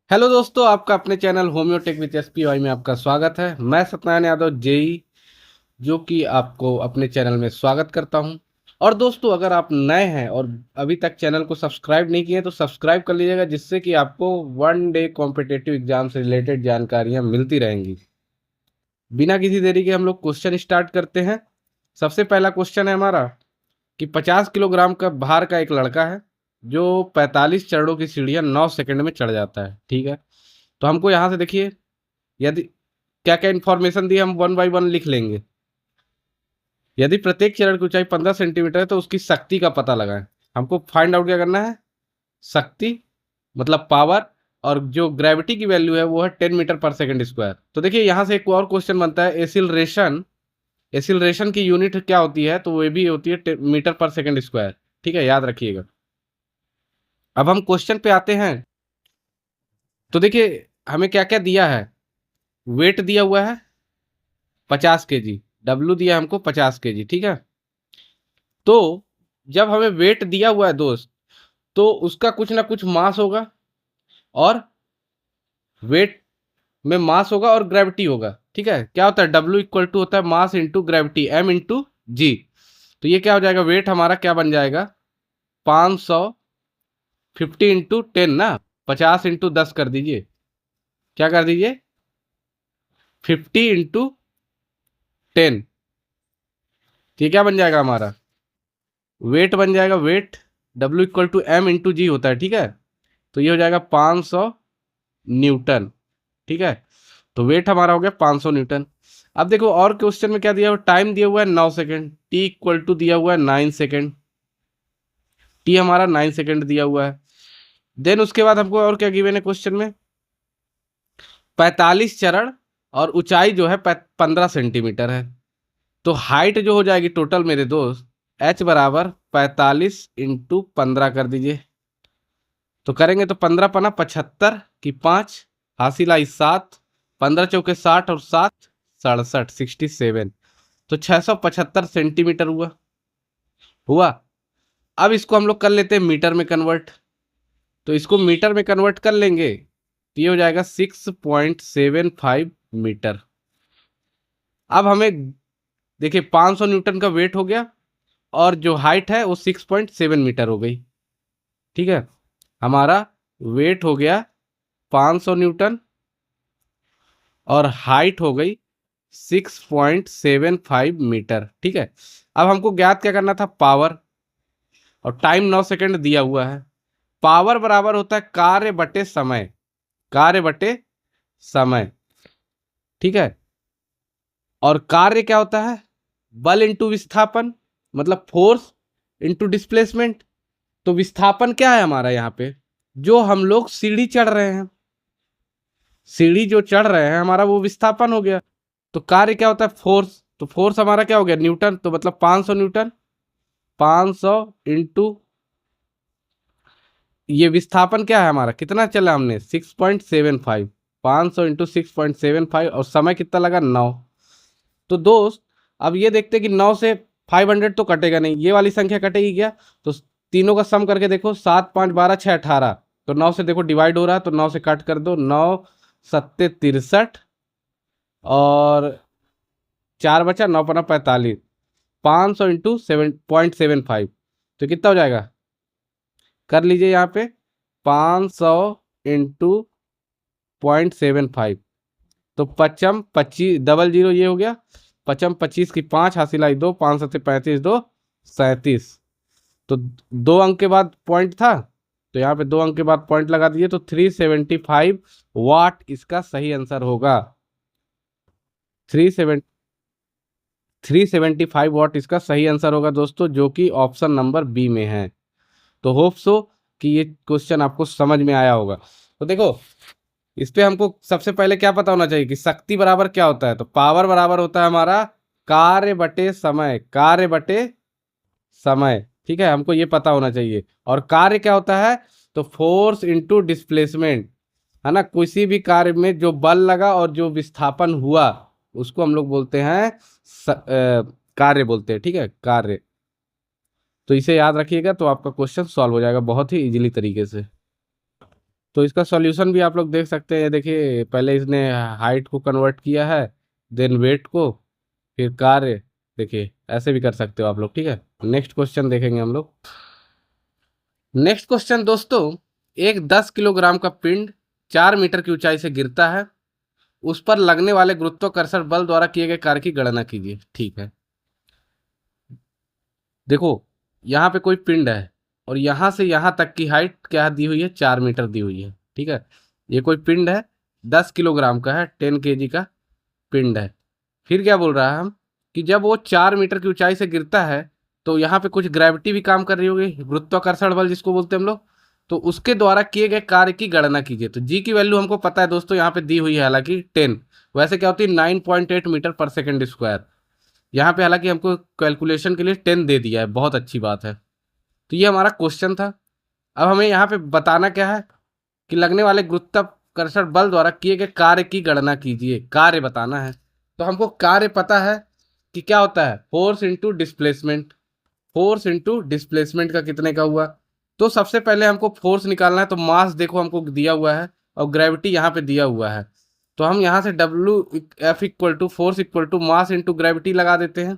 Hello दोस्तों, आपका अपने चैनल होम्योटेक विद एसपीवाई में आपका स्वागत है। मैं सत्यनारायण यादव जेई जो कि आपको अपने चैनल में स्वागत करता हूं। और दोस्तों, अगर आप नए हैं और अभी तक चैनल को सब्सक्राइब नहीं किए तो सब्सक्राइब कर लीजिएगा, जिससे कि आपको वन डे कॉम्पिटिटिव एग्जाम से रिलेटेड जानकारियां मिलती रहेंगी। बिना किसी देरी के हम लोग क्वेश्चन स्टार्ट करते हैं। सबसे पहला क्वेश्चन है हमारा कि 50 किलोग्राम का भार का एक लड़का है जो 45 चरणों की सीढ़ियां 9 सेकंड में चढ़ जाता है। ठीक है, तो हमको यहाँ से देखिए, यदि क्या क्या इंफॉर्मेशन दी, हम वन बाय वन लिख लेंगे। यदि प्रत्येक चरण की ऊंचाई 15 सेंटीमीटर है तो उसकी शक्ति का पता लगाएं। हमको फाइंड आउट क्या करना है, शक्ति मतलब पावर, और जो ग्रेविटी की वैल्यू है वो है 10 मीटर पर सेकंड स्क्वायर। तो देखिए यहाँ से एक और क्वेश्चन बनता है, एसिलरेशन। एसिलरेशन की यूनिट क्या होती है, तो वो भी होती है मीटर पर सेकंड स्क्वायर। ठीक है, याद रखिएगा। अब हम क्वेश्चन पे आते हैं। तो देखिए हमें क्या क्या दिया है, वेट दिया हुआ है 50 kg, डब्लू दिया हमको 50 kg। ठीक है, तो जब हमें वेट दिया हुआ है दोस्त, तो उसका कुछ ना कुछ मास होगा, और वेट में मास होगा और ग्रेविटी होगा। ठीक है, क्या होता है, डब्लू इक्वल टू होता है mass into gravity, M into G. तो ये क्या हो जाएगा, वेट हमारा क्या बन जाएगा, 550 इंटू 10 ना, 50 इंटू 10 कर दीजिए। क्या कर दीजिए, 50 इंटू 10। ये क्या बन जाएगा हमारा, वेट बन जाएगा। Weight W equal to M into G होता है। ठीक है, तो ये हो जाएगा 500 न्यूटन। ठीक है, तो वेट हमारा हो गया 500 न्यूटन। अब देखो और क्वेश्चन में क्या दिया हुआ, टाइम दिया हुआ है 9 सेकेंड, टी इक्वल टू दिया हुआ है 9 सेकेंड। टी हमारा 9 सेकेंड दिया हुआ है। देन उसके बाद हमको और क्या गिवन है क्वेश्चन में, 45 चरण और ऊंचाई जो है 15 सेंटीमीटर है। तो हाइट जो हो जाएगी टोटल मेरे दोस्त, एच बराबर 45 इंटू 15 कर दीजिए। तो करेंगे तो 15 पना 75 की 5, हासिल आई 7, 15 चौके 60 और 7 67, 67। तो 675 सेंटीमीटर हुआ हुआ। अब इसको हम लोग कर लेते हैं मीटर में कन्वर्ट। तो इसको मीटर में कन्वर्ट कर लेंगे तो ये हो जाएगा 6.75 मीटर। अब हमें देखिए 500 न्यूटन का वेट हो गया, और जो हाइट है वो 6.7 मीटर हो गई। ठीक है, हमारा वेट हो गया 500 न्यूटन और हाइट हो गई 6.75 मीटर। ठीक है, अब हमको ज्ञात क्या करना था, पावर, और टाइम 9 सेकंड दिया हुआ है। पावर बराबर होता है कार्य बटे समय, कार्य बटे समय। ठीक है, और कार्य क्या होता है, बल इंटू विस्थापन, मतलब फोर्स इंटू डिस्प्लेसमेंट। तो विस्थापन क्या है हमारा यहाँ पे, जो हम लोग सीढ़ी चढ़ रहे हैं, सीढ़ी जो चढ़ रहे हैं हमारा वो विस्थापन हो गया। तो कार्य क्या होता है, फोर्स। तो फोर्स हमारा क्या हो गया, न्यूटन, तो मतलब 500 न्यूटन। 500 इंटू ये विस्थापन क्या है हमारा, कितना चला हमने, 6.75। 500 इंटू 6.75, और समय कितना लगा, 9। तो दोस्त अब ये देखते कि 9 से 500 तो कटेगा नहीं, ये वाली संख्या कटेगी क्या। तो तीनों का सम करके देखो, 7 5 12 6 18। तो 9 से देखो डिवाइड हो रहा है, तो 9 से कट कर दो, 9 सत्ते 63, और 4 बचा, 9 पना 45। 500 इंटू 7.75, तो कितना हो जाएगा, कर लीजिए यहाँ पे, 500 इंटू 0.75। तो 25 डबल जीरो ये हो गया, 25 की 5, हासिल आई 2, 5 सत्ते 35, 2 37। तो 2 अंक के बाद पॉइंट था, तो यहाँ पे 2 अंक के बाद पॉइंट लगा दीजिए, तो 375 वाट इसका सही आंसर होगा। 375 वाट इसका सही आंसर होगा दोस्तों, जो कि ऑप्शन नंबर बी में है। तो होप सो कि ये क्वेश्चन आपको समझ में आया होगा। तो देखो इस पे हमको सबसे पहले क्या पता होना चाहिए कि शक्ति बराबर क्या होता है, तो पावर बराबर होता है हमारा कार्य बटे समय, कार्य बटे समय। ठीक है, हमको ये पता होना चाहिए। और कार्य क्या होता है, तो फोर्स इंटू डिस्प्लेसमेंट, है ना। किसी भी कार्य में जो बल लगा और जो विस्थापन हुआ उसको हम लोग बोलते हैं कार्य बोलते हैं। ठीक है, कार्य। तो इसे याद रखिएगा तो आपका क्वेश्चन सॉल्व हो जाएगा बहुत ही इजीली तरीके से। तो इसका सॉल्यूशन भी आप लोग देख सकते हैं। देखिए पहले इसने हाइट को कन्वर्ट किया है, देन वेट को, फिर कार्य। देखिए ऐसे भी कर सकते हो आप लोग, ठीक है। नेक्स्ट क्वेश्चन देखेंगे हम लोग। नेक्स्ट क्वेश्चन दोस्तों, एक 10 किलोग्राम का पिंड 4 मीटर की ऊंचाई से गिरता है, उस पर लगने वाले गुरुत्वाकर्षण बल द्वारा किए गए कार्य की गणना कीजिए। ठीक है, देखो यहाँ पे कोई पिंड है और यहाँ से यहाँ तक की हाइट क्या दी हुई है, 4 मीटर दी हुई है, ठीक है। ये कोई पिंड है, 10 किलोग्राम का है, 10 kg का पिंड है। फिर क्या बोल रहा है हम, कि जब वो 4 मीटर की ऊंचाई से गिरता है तो यहाँ पे कुछ ग्रेविटी भी काम कर रही होगी, गुरुत्वाकर्षण बल जिसको बोलते हैं हम लोग। तो उसके द्वारा किए गए कार्य की गणना कीजिए। तो जी की वैल्यू हमको पता है दोस्तों, यहाँ पे दी हुई है हालांकि 10। वैसे क्या होती है, 9.8 मीटर पर सेकेंड स्क्वायर। यहाँ पे हालांकि हमको कैलकुलेशन के लिए 10 दे दिया है, बहुत अच्छी बात है। तो ये हमारा क्वेश्चन था। अब हमें यहाँ पे बताना क्या है, कि लगने वाले गुरुत्वाकर्षण बल द्वारा किए गए कार्य की गणना कीजिए, कार्य बताना है। तो हमको कार्य पता है कि क्या होता है, force into displacement. Force into displacement का कितने का हुआ। तो सबसे पहले हमको फोर्स निकालना है। तो मास देखो हमको दिया हुआ है और ग्रेविटी यहाँ पे दिया हुआ है। तो हम यहाँ से F = force equal to mass into gravity लगा देते हैं।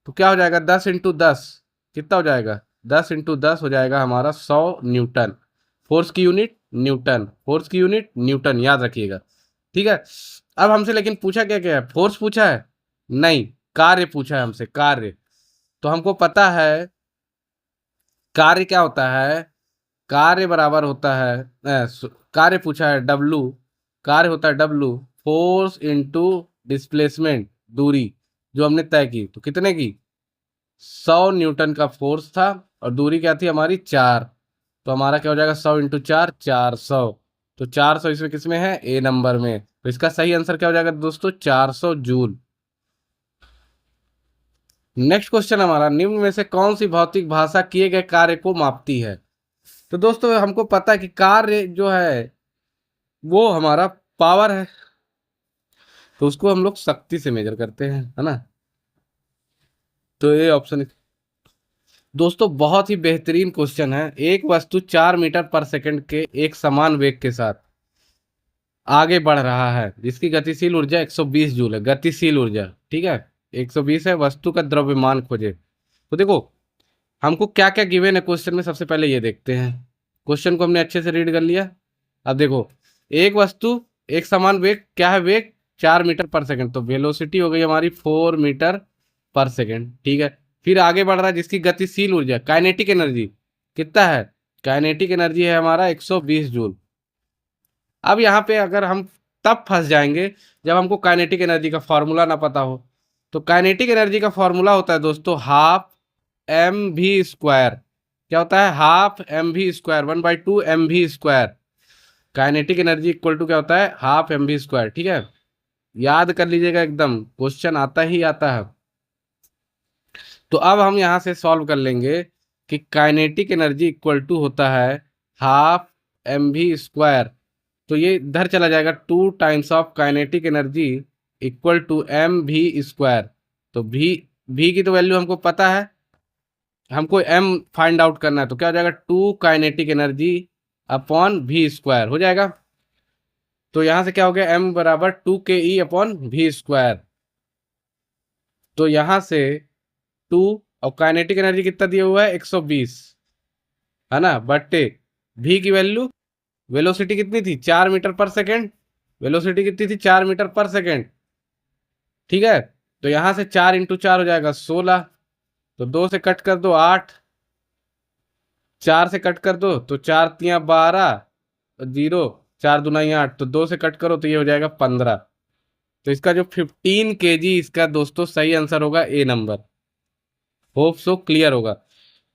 तो क्या हो जाएगा, 10 × 10 कितना हो जाएगा, 10 × 10 हो जाएगा हमारा 100 न्यूटन। फोर्स की यूनिट न्यूटन, फोर्स की यूनिट न्यूटन, याद रखिएगा, ठीक है। अब हमसे लेकिन पूछा क्या क्या है, फोर्स पूछा है नहीं, कार्य पूछा है हमसे, कार्य। तो हमको पता है कार्य क्या होता है, कार्य बराबर होता है कार्य पूछा है W, कार्य होता है W, फोर्स इंटू डिस्प्लेसमेंट, दूरी जो हमने तय की। तो कितने की, 100 न्यूटन का फोर्स था और दूरी क्या थी हमारी, 4। तो हमारा क्या हो जाएगा, 100 × 4 400। तो 400 इसमें किसमें है, ए नंबर में। तो इसका सही आंसर क्या हो जाएगा दोस्तों, 400 जूल। नेक्स्ट क्वेश्चन हमारा, निम्न में से कौन सी भौतिक भाषा किए गए कार्य को मापती है। तो दोस्तों हमको पता है कि कार्य जो है वो हमारा पावर है, तो उसको हम लोग शक्ति से मेजर करते हैं, है ना। तो ये ऑप्शन दोस्तों बहुत ही बेहतरीन क्वेश्चन है। एक वस्तु 4 मीटर पर सेकंड के एक समान वेग के साथ आगे बढ़ रहा है, जिसकी गतिशील ऊर्जा 120 जूल है, गतिशील ऊर्जा, ठीक है। 120 है, वस्तु का द्रव्यमान खोजे। तो देखो हमको क्या क्या गिवन है क्वेश्चन में, सबसे पहले ये देखते हैं। क्वेश्चन को हमने अच्छे से रीड कर लिया। अब देखो, एक वस्तु एक समान वेग, क्या है वेग, 4 मीटर पर सेकंड, तो वेलोसिटी हो गई हमारी 4 मीटर पर सेकंड, ठीक है। फिर आगे बढ़ रहा है, जिसकी गतिशील ऊर्जा, काइनेटिक एनर्जी कितना है, काइनेटिक एनर्जी है हमारा 120 जूल। अब यहाँ पे अगर हम तब फंस जाएंगे जब हमको काइनेटिक एनर्जी का फॉर्मूला ना पता हो। तो काइनेटिक एनर्जी का फॉर्मूला होता है दोस्तों ½ mv²। क्या होता है, ½ mv², 1/2 mv²। Kinetic energy equal to क्या होता है, ½ mv², ठीक है। याद कर लीजिएगा, एकदम क्वेश्चन आता ही आता है। तो अब हम यहाँ से सॉल्व कर लेंगे कि काइनेटिक एनर्जी इक्वल टू होता है ½ mv²। तो ये इधर चला जाएगा, 2 times of kinetic energy equal to mv²। तो v की तो वैल्यू हमको पता है, हमको m फाइंड आउट करना है। तो क्या हो जाएगा, 2 काइनेटिक एनर्जी अपॉन v² हो जाएगा। तो यहाँ से क्या हो गया, m बराबर 2ke/v²। तो यहाँ से 2, और काइनेटिक एनर्जी कितना दिया हुआ है, 120, है ना, बट्टे v की वैल्यू, वेलोसिटी कितनी थी, 4 मीटर पर सेकेंड, वेलोसिटी कितनी थी, 4 मीटर पर सेकेंड, ठीक है। तो यहाँ से 4 × 4 हो जाएगा 16। तो 2 से कट कर दो 8, 4 से कट कर दो तो 4×3 = 12, 0, 4×2 = 8, तो 2 से कट करो तो ये हो जाएगा 15। तो इसका जो 15 kg इसका दोस्तों सही आंसर होगा, ए नंबर। होप सो क्लियर होगा।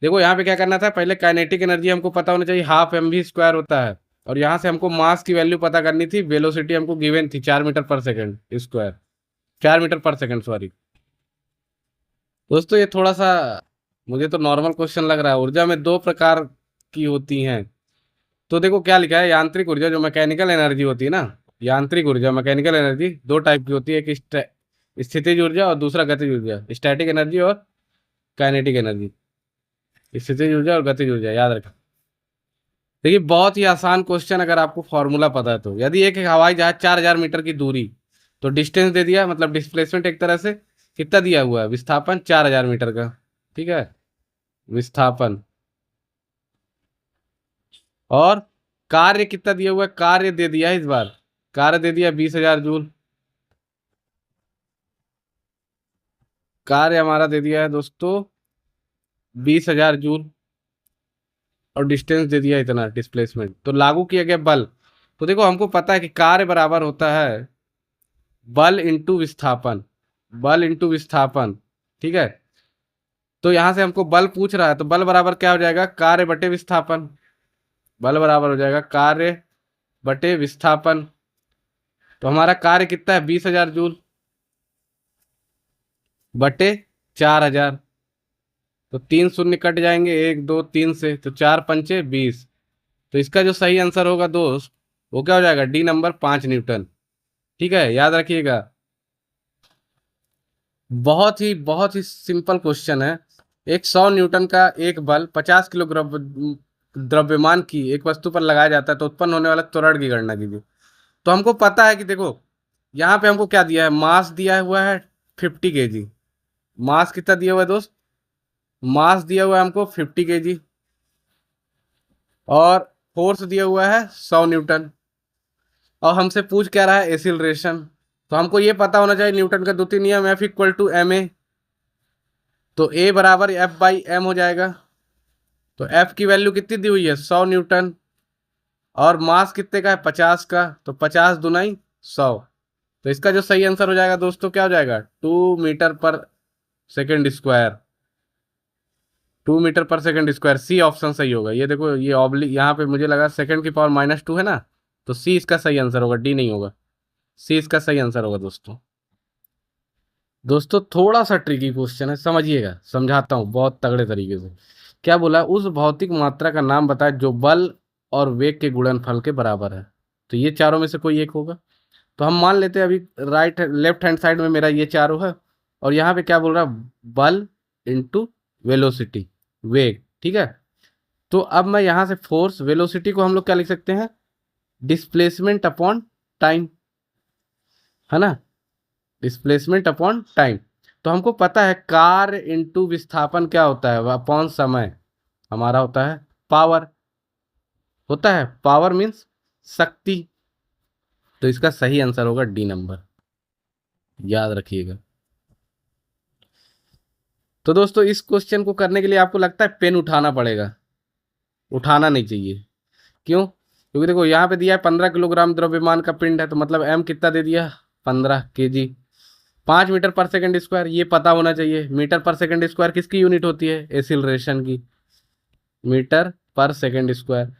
देखो यहाँ पे क्या करना था, पहले काइनेटिक एनर्जी हमको पता होना चाहिए, ½ mv² होता है। और यहाँ से हमको मास की वैल्यू पता करनी थी, वेलोसिटी हमको गिवन थी 4 मीटर पर सेकेंड स्क्वायर, 4 मीटर पर सेकेंड, सॉरी। दोस्तों ये थोड़ा सा मुझे तो नॉर्मल क्वेश्चन लग रहा है। ऊर्जा में दो प्रकार की होती हैं। तो देखो क्या लिखा है, यांत्रिक ऊर्जा जो मैकेनिकल एनर्जी होती है ना, यांत्रिक ऊर्जा मैकेनिकल एनर्जी दो टाइप की होती है, एक स्थितिज ऊर्जा और दूसरा गतिज ऊर्जा, स्टैटिक एनर्जी और काइनेटिक एनर्जी। स्थितिज ऊर्जा और गतिज ऊर्जा, याद रखें। देखिए बहुत ही आसान क्वेश्चन, अगर आपको फॉर्मूला पता है तो। यदि एक हवाई जहाज 4,000 मीटर की दूरी, तो डिस्टेंस दे दिया, मतलब डिस्प्लेसमेंट एक तरह से कितना दिया हुआ है, विस्थापन 4,000 मीटर का। ठीक है, विस्थापन। और कार्य कितना दिया हुआ है, कार्य दे दिया है इस बार, कार्य दे दिया 20,000 जूल। कार्य हमारा दे दिया है दोस्तों 20,000 जूल, और डिस्टेंस दे दिया इतना डिस्प्लेसमेंट। तो लागू किया गया बल, तो देखो हमको पता है कि कार्य बराबर होता है बल इंटू विस्थापन, बल इंटू विस्थापन। ठीक है, तो यहां से हमको बल पूछ रहा है, तो बल बराबर क्या हो जाएगा, कार्य बटे विस्थापन। बल बराबर हो जाएगा कार्य बटे विस्थापन। तो हमारा कार्य कितना है, 20,000 जूल बटे 4,000। तो 3 शून्य कट जाएंगे, 1 2 3 से, तो 4 पंचे 20। तो इसका जो सही आंसर होगा दोस्त, वो क्या हो जाएगा, डी नंबर 5 न्यूटन। ठीक है, याद रखिएगा। बहुत ही सिंपल क्वेश्चन है। एक 100 न्यूटन का एक बल 50 किलोग्राम द्रव्यमान की एक वस्तु पर लगाया जाता है, तो उत्पन्न होने वाला त्वरण की गणना कीजिए। तो हमको पता है कि देखो, यहाँ पे हमको क्या दिया है, मास दिया हुआ है 50 kg। मास कितना दिया हुआ है दोस्त, मास दिया हुआ है हमको 50 kg, और फोर्स दिया हुआ है 100 न्यूटन। और हमसे पूछ क्या रहा है, एसिलरेशन। तो हमको ये पता होना चाहिए न्यूटन का द्वितीय नियम, F equal to m a. तो ए बराबर एफ बाई एम हो जाएगा। तो एफ की वैल्यू कितनी दी हुई है, 100 न्यूटन, और मास कितने का है, 50 का। तो 50 दुनाई 100। तो इसका जो सही आंसर हो जाएगा दोस्तों, क्या हो जाएगा, 2 मीटर पर सेकेंड स्क्वायर। 2 मीटर पर सेकेंड स्क्वायर, सी ऑप्शन सही होगा। ये देखो, ये ऑब्लिक यहाँ पे मुझे लगा सेकंड की पावर -2 है ना, तो सी इसका सही आंसर होगा, डी नहीं होगा। सी इसका सही आंसर होगा दोस्तों। दोस्तों थोड़ा सा ट्रिकी क्वेश्चन है, समझिएगा, समझाता हूँ बहुत तगड़े तरीके से। क्या बोला, उस भौतिक मात्रा का नाम बताए जो बल और वेग के गुणनफल के बराबर है। तो ये चारों में से कोई एक होगा। तो हम मान लेते हैं अभी राइट लेफ्ट हैंड साइड में मेरा ये चारों है, और यहाँ पे क्या बोल रहा है, बल इंटू वेलोसिटी, वेग। ठीक है, तो अब मैं यहाँ से फोर्स, वेलोसिटी को हम लोग क्या लिख सकते हैं, डिस्प्लेसमेंट अपॉन टाइम, है ना, डिस्प्लेसमेंट अपॉन टाइम। तो हमको पता है कार्य इंटू विस्थापन क्या होता है, अपॉन समय हमारा होता है पावर, होता है पावर मीन्स शक्ति। तो इसका सही आंसर होगा डी नंबर, याद रखिएगा। तो दोस्तों इस क्वेश्चन को करने के लिए आपको लगता है पेन उठाना पड़ेगा, उठाना नहीं चाहिए। क्यों, क्योंकि देखो यहाँ पे दिया है 15 किलोग्राम द्रव्यमान का पिंड है, तो मतलब एम कितना दे दिया, 15 kg। 5 मीटर पर सेकेंड स्क्वायर, ये पता होना चाहिए। मीटर पर सेकेंड स्क्वायर किसकी यूनिट होती है, एसिलरेशन की, मीटर पर सेकेंड स्क्वायर।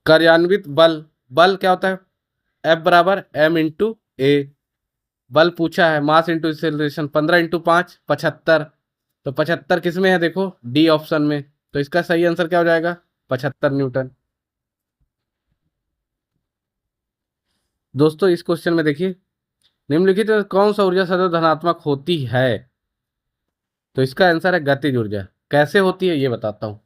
कार्यान्वित बल, बल क्या होता है, एफ बराबर एम इंटू ए। बल पूछा है, मास इंटू एक्सेलरेशन, 15 × 5 75। तो 75 किस में है, देखो डी ऑप्शन में। तो इसका सही आंसर क्या हो जाएगा, 75 न्यूटन। दोस्तों इस क्वेश्चन में देखिए, निम्नलिखित में कौन सा ऊर्जा सदैव धनात्मक होती है। तो इसका आंसर है गतिज ऊर्जा। कैसे होती है ये बताता हूँ।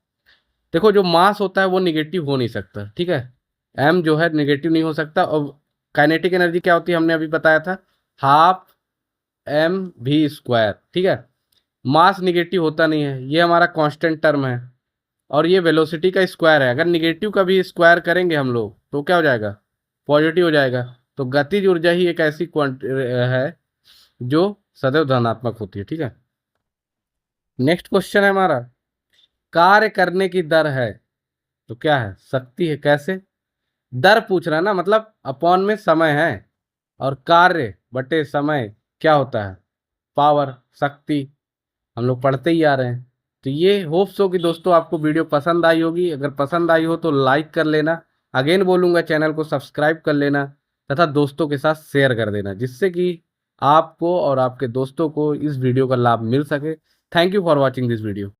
देखो जो मास होता है वो निगेटिव हो नहीं सकता, ठीक है, एम जो है निगेटिव नहीं हो सकता। और काइनेटिक एनर्जी क्या होती है, हमने अभी बताया था, हाफ एम वी स्क्वायर। ठीक है, मास निगेटिव होता नहीं है, ये हमारा कांस्टेंट टर्म है। और ये वेलोसिटी का स्क्वायर है, अगर निगेटिव का भी स्क्वायर करेंगे हम लोग तो क्या हो जाएगा, पॉजिटिव हो जाएगा। तो गतिज ऊर्जा ही एक ऐसी है जो सदैव धनात्मक होती है। ठीक है, नेक्स्ट क्वेश्चन है हमारा, कार्य करने की दर है, तो क्या है, शक्ति है। कैसे, दर पूछ रहा है ना, मतलब अपॉन में समय है, और कार्य बटे समय क्या होता है, पावर, शक्ति। हम लोग पढ़ते ही आ रहे हैं। तो ये होप्स हो कि दोस्तों आपको वीडियो पसंद आई होगी। अगर पसंद आई हो तो लाइक कर लेना, अगेन बोलूँगा चैनल को सब्सक्राइब कर लेना, तथा दोस्तों के साथ शेयर कर देना, जिससे कि आपको और आपके दोस्तों को इस वीडियो का लाभ मिल सके। Thank you for watching this video.